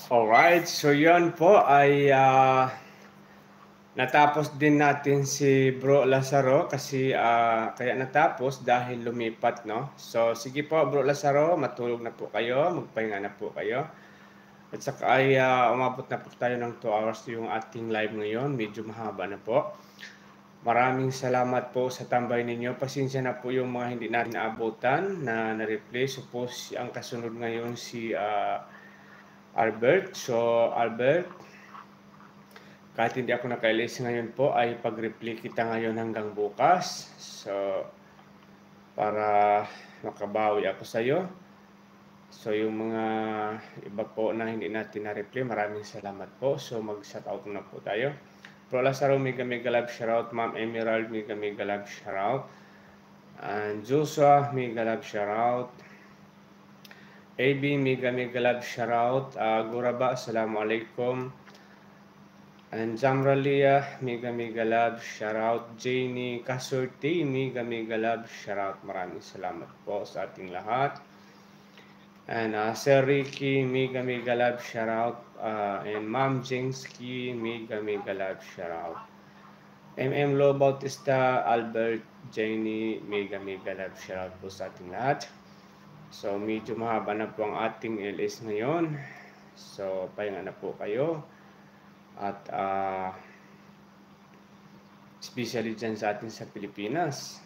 Alright, so yun po ay natapos din natin si Bro Lazaro kasi kaya natapos dahil lumipat, no? So sige po Bro Lazaro, matulog na po kayo, magpahinga na po kayo. At saka ay umabot na po tayo ng 2 hours yung ating live ngayon, medyo mahaba na po. Maraming salamat po sa tambay ninyo. Pasensya na po yung mga hindi natin naabutan na na-replay. Suppose ang kasunod ngayon si Albert. So, Albert, kahit hindi ako nakailis ngayon po, ay pag-replay kita ngayon hanggang bukas. So, para makabawi ako sa iyo. So, yung mga iba po na hindi natin na-replay, maraming salamat po. So, mag-shoutout na po tayo. Pro Lazaro, mega love shoutout. Ma'am Emerald, mega love shoutout. And Joshua, mega love shoutout. AB, mega love shoutout. Guraba, assalamualaikum. And Jamralia, mega love shoutout. Janie Kasurti, mega love shoutout. Maraming salamat po sa ating lahat. And Sir Ricky, mega love shoutout. And Ma'am Jengski, mega love shoutout. MM Lo Bautista, Albert, Janie, mega love shoutout po sa ating lahat. So, medyo mahaba na po ang ating LS ngayon. So, pahinga na po kayo. At, especially dyan sa atin sa Pilipinas,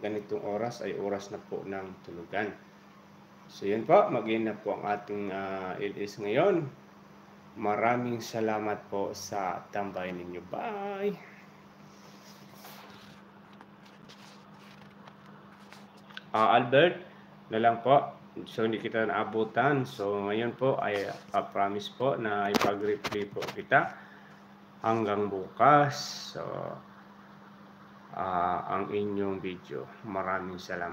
ganitong oras ay oras na po ng tulugan. So, yun po. Mag-in na po ang ating LS ngayon. Maraming salamat po sa tambay ninyo. Bye! Albert, na lang po. So, hindi kita naabutan. So, ngayon po ay promise po na ipag-replay po kita hanggang bukas. So, ang inyong video. Maraming salamat.